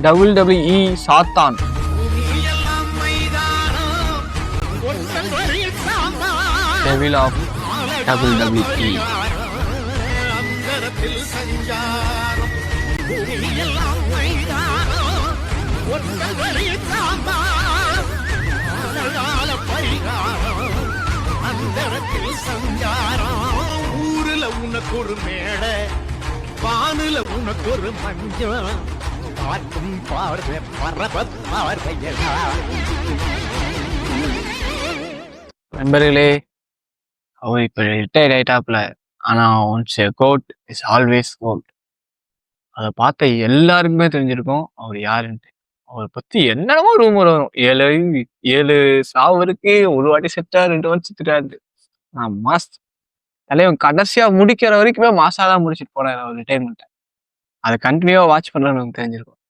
WWE சாத்தான். Devil of WWE. ஊருல உனக்கு ஒரு மேட, வானுல உனக்கு ஒரு மஞ்சள், பார்க்கும் பார்வை பரபத் பார்வையடா. நண்பர்களே, அவர் இப்போ ரிட்டையர்ட் ஆயிட்டாப்ல. ஆனால் once a goat is always goat. அதை பார்த்த எல்லாருக்குமே தெரிஞ்சிருக்கும் அவர் யாருன்ட்டு. அவரை பற்றி என்னென்னமோ ரூமர் வரும். 7 சாவருக்கு ஒரு வாட்டி செத்தா 2 வாட்டி செத்துட்டாரு. நான் மாஸ் தலைவன் கடைசியாக முடிக்கிற வரைக்குமே மாசாக தான் முடிச்சுட்டு போனார் அவர் ரிட்டையர்மெண்ட்டை. அதை கண்டினியூவாக வாட்ச் பண்ணுறவங்க தெரிஞ்சிருக்கும்.